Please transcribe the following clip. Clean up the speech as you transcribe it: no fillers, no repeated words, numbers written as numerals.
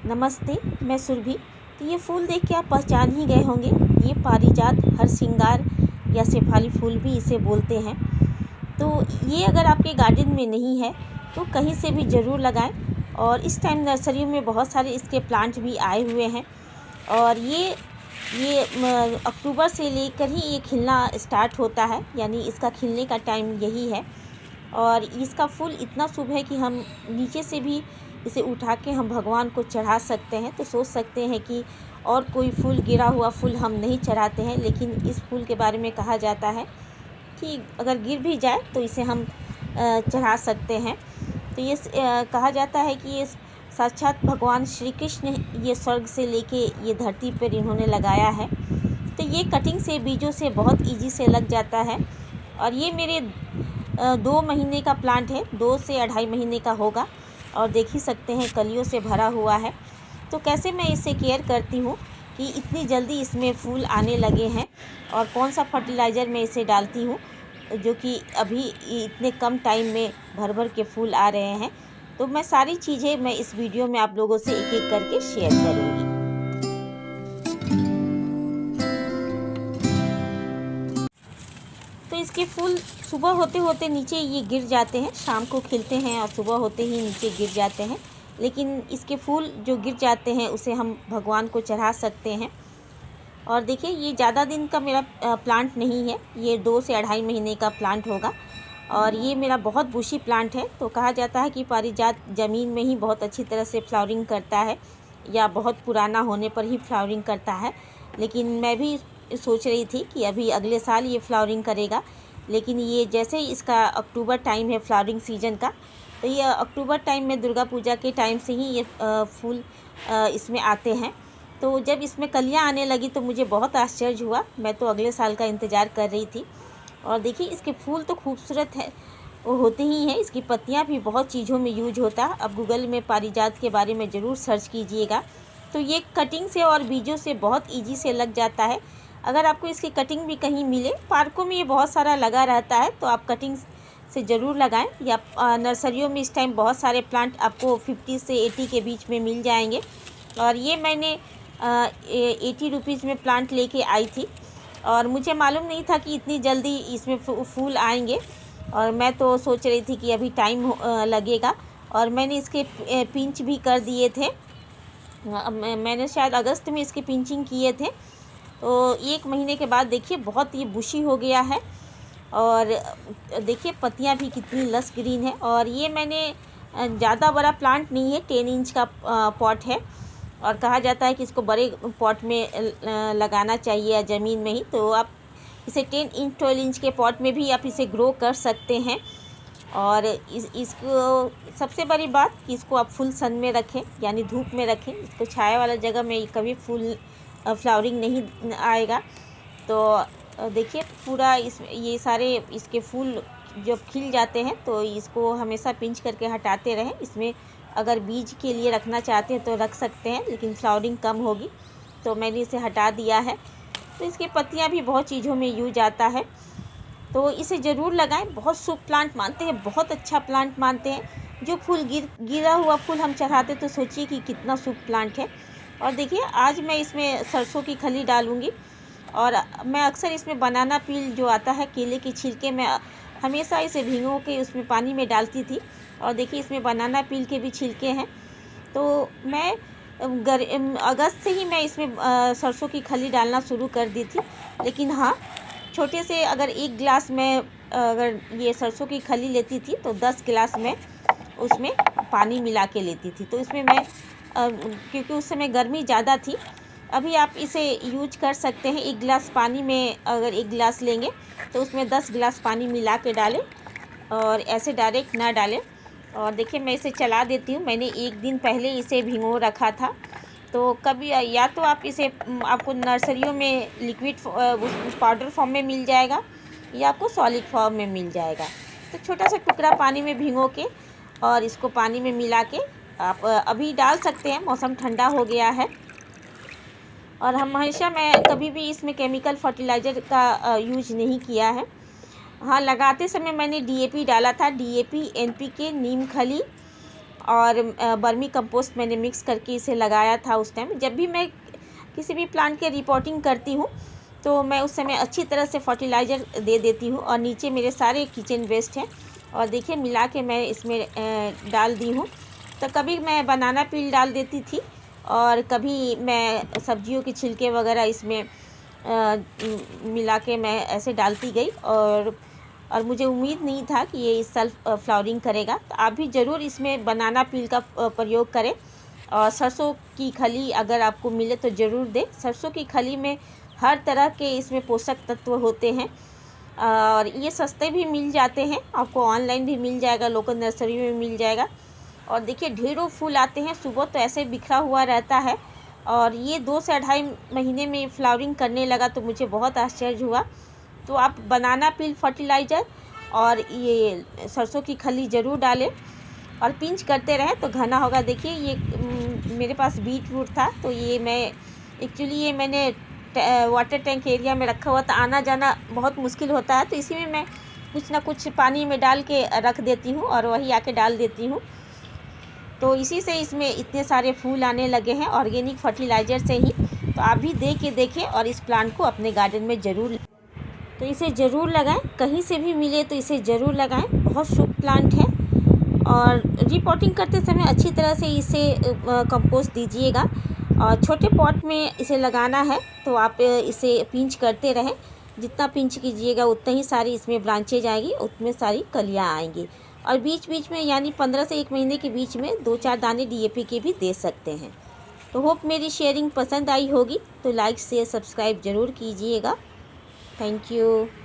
नमस्ते, मैं सुरभि। तो ये फूल देख के आप पहचान ही गए होंगे, ये पारिजात हरसिंगार या शेफाली फूल भी इसे बोलते हैं। तो ये अगर आपके गार्डन में नहीं है तो कहीं से भी ज़रूर लगाएं। और इस टाइम नर्सरियों में बहुत सारे इसके प्लांट भी आए हुए हैं। और ये अक्टूबर से लेकर ही ये खिलना स्टार्ट होता है, यानी इसका खिलने का टाइम यही है। और इसका फूल इतना शुभ है कि हम नीचे से भी इसे उठा के हम भगवान को चढ़ा सकते हैं। तो सोच सकते हैं कि और कोई फूल, गिरा हुआ फूल हम नहीं चढ़ाते हैं, लेकिन इस फूल के बारे में कहा जाता है कि अगर गिर भी जाए तो इसे हम चढ़ा सकते हैं। तो ये कहा जाता है कि ये साक्षात भगवान श्री कृष्ण ये स्वर्ग से लेके ये धरती पर इन्होंने लगाया है। तो ये कटिंग से, बीजों से बहुत इजी से लग जाता है। और ये मेरे 2 महीने का प्लांट है, 2 से 2.5 महीने का होगा। और देख ही सकते हैं कलियों से भरा हुआ है। तो कैसे मैं इसे केयर करती हूँ कि इतनी जल्दी इसमें फूल आने लगे हैं, और कौन सा फर्टिलाइज़र मैं इसे डालती हूँ जो कि अभी इतने कम टाइम में भर भर के फूल आ रहे हैं। तो मैं सारी चीज़ें मैं इस वीडियो में आप लोगों से एक एक करके शेयर करूँगी। तो इसके फूल सुबह होते होते नीचे ये गिर जाते हैं, शाम को खिलते हैं और सुबह होते ही नीचे गिर जाते हैं। लेकिन इसके फूल जो गिर जाते हैं उसे हम भगवान को चढ़ा सकते हैं। और देखिए, ये ज़्यादा दिन का मेरा प्लांट नहीं है, ये 2 से 2.5 महीने का प्लांट होगा। और ये मेरा बहुत बुशी प्लांट है। तो कहा जाता है कि पारिजात ज़मीन में ही बहुत अच्छी तरह से फ्लावरिंग करता है, या बहुत पुराना होने पर ही फ्लावरिंग करता है। लेकिन मैं भी सोच रही थी कि अभी अगले साल ये फ्लावरिंग करेगा। लेकिन ये जैसे ही इसका अक्टूबर टाइम है फ्लावरिंग सीजन का, तो ये अक्टूबर टाइम में दुर्गा पूजा के टाइम से ही ये फूल इसमें आते हैं। तो जब इसमें कलियां आने लगी तो मुझे बहुत आश्चर्य हुआ। मैं तो अगले साल का इंतज़ार कर रही थी। और देखिए, इसके फूल तो खूबसूरत है, वो होते ही हैं। इसकी पत्तियां भी बहुत चीज़ों में यूज होता है। अब गूगल में पारिजात के बारे में ज़रूर सर्च कीजिएगा। तो ये कटिंग से और बीजों से बहुत ईजी से लग जाता है। अगर आपको इसकी कटिंग भी कहीं मिले, पार्कों में ये बहुत सारा लगा रहता है, तो आप कटिंग से ज़रूर लगाएं। या नर्सरियों में इस टाइम बहुत सारे प्लांट आपको 50 से 80 के बीच में मिल जाएंगे। और ये मैंने 80 रुपीज़ में प्लांट लेके आई थी, और मुझे मालूम नहीं था कि इतनी जल्दी इसमें फूल आएंगे। और मैं तो सोच रही थी कि अभी टाइम लगेगा। और मैंने इसके पिंच भी कर दिए थे। मैंने शायद अगस्त में इसके पिंचिंग किए थे। तो 1 महीने के बाद देखिए बहुत ये बुशी हो गया है। और देखिए पत्तियां भी कितनी लस ग्रीन है। और ये मैंने ज़्यादा बड़ा प्लांट नहीं है, 10 इंच का पॉट है। और कहा जाता है कि इसको बड़े पॉट में लगाना चाहिए या ज़मीन में ही। तो आप इसे 10 इंच 12 इंच के पॉट में भी आप इसे ग्रो कर सकते हैं। और इसको सबसे बड़ी बात कि इसको आप फुल सन में रखें, यानी धूप में रखें। इसको छाया वाला जगह में कभी फूल फ्लावरिंग नहीं आएगा। तो देखिए पूरा ये सारे इसके फूल जब खिल जाते हैं तो इसको हमेशा पिंच करके हटाते रहें। इसमें अगर बीज के लिए रखना चाहते हैं तो रख सकते हैं, लेकिन फ्लावरिंग कम होगी। तो मैंने इसे हटा दिया है। तो इसकी पत्तियां भी बहुत चीज़ों में यूज आता है, तो इसे ज़रूर लगाएं। बहुत शुभ प्लांट मानते हैं, बहुत अच्छा प्लांट मानते हैं। जो फूल गिरा हुआ फूल हम चढ़ाते तो सोचिए कि कितना शुभ प्लांट है। और देखिए, आज मैं इसमें सरसों की खली डालूँगी। और मैं अक्सर इसमें बनाना पील जो आता है, केले के छिलके, मैं हमेशा इसे भिगो के उसमें पानी में डालती थी। और देखिए इसमें बनाना पील के भी छिलके हैं। तो मैं अगस्त से ही मैं इसमें सरसों की खली डालना शुरू कर दी थी। लेकिन हाँ, छोटे से अगर 1 गिलास में अगर ये सरसों की खली लेती थी तो 10 गिलास में उसमें पानी मिला के लेती थी। तो इसमें मैं क्योंकि उस समय गर्मी ज़्यादा थी। अभी आप इसे यूज कर सकते हैं। 1 गिलास पानी में अगर 1 गिलास लेंगे तो उसमें 10 गिलास पानी मिला के डालें, और ऐसे डायरेक्ट ना डालें। और देखिए मैं इसे चला देती हूँ। मैंने 1 दिन पहले इसे भिगो रखा था। तो कभी या तो आप इसे आपको नर्सरियों में लिक्विड पाउडर फॉर्म में मिल जाएगा, या आपको सॉलिड फॉर्म में मिल जाएगा। तो छोटा सा टुकड़ा पानी में भिगो के और इसको पानी में मिला के आप अभी डाल सकते हैं। मौसम ठंडा हो गया है। और हमेशा मैं कभी भी इसमें केमिकल फर्टिलाइज़र का यूज नहीं किया है। हाँ, लगाते समय मैंने DAP डाला था, DAP, NPK, नीम खली और बर्मी कंपोस्ट मैंने मिक्स करके इसे लगाया था उस टाइम। जब भी मैं किसी भी प्लांट के रिपोर्टिंग करती हूँ तो मैं उस समय अच्छी तरह से फर्टिलाइज़र दे देती हूँ। और नीचे मेरे सारे किचन वेस्ट हैं और देखिए मिला के मैं इसमें डाल दी हूँ। तो कभी मैं बनाना पील डाल देती थी और कभी मैं सब्जियों के छिलके वगैरह इसमें मिला के मैं ऐसे डालती गई और मुझे उम्मीद नहीं था कि ये इस साल फ्लावरिंग करेगा। तो आप भी ज़रूर इसमें बनाना पील का प्रयोग करें। और सरसों की खली अगर आपको मिले तो ज़रूर दें। सरसों की खली में हर तरह के इसमें पोषक तत्व होते हैं और ये सस्ते भी मिल जाते हैं, आपको ऑनलाइन भी मिल जाएगा, लोकल नर्सरी में मिल जाएगा। और देखिए ढेरों फूल आते हैं, सुबह तो ऐसे बिखरा हुआ रहता है और ये 2 से 2.5 महीने में फ्लावरिंग करने लगा तो मुझे बहुत आश्चर्य हुआ। तो आप बनाना पील फर्टिलाइज़र और ये सरसों की खली ज़रूर डालें और पिंच करते रहें तो घना होगा। देखिए ये मेरे पास बीट रूट था तो ये मैंने वाटर टैंक एरिया में रखा हुआ था, आना जाना बहुत मुश्किल होता है तो इसी में मैं कुछ ना कुछ पानी में डाल के रख देती हूँ और वही आके डाल देती हूँ। तो इसी से इसमें इतने सारे फूल आने लगे हैं ऑर्गेनिक फर्टिलाइज़र से ही। तो आप भी देखें और इस प्लांट को अपने गार्डन में ज़रूर, तो इसे ज़रूर लगाएं, कहीं से भी मिले तो इसे ज़रूर लगाएं। बहुत शुभ प्लांट है और रिपोर्टिंग करते समय अच्छी तरह से इसे कंपोस्ट दीजिएगा। और छोटे पॉट में इसे लगाना है तो आप इसे पिंच करते रहें, जितना पिंच कीजिएगा उतना ही सारी इसमें ब्रांचेज आएगी, उतने सारी कलियाँ आएंगी। और बीच बीच में यानी 15 से 1 महीने के बीच में 2-4 दाने DAP के भी दे सकते हैं। तो होप मेरी शेयरिंग पसंद आई होगी तो लाइक शेयर सब्सक्राइब ज़रूर कीजिएगा। Thank you.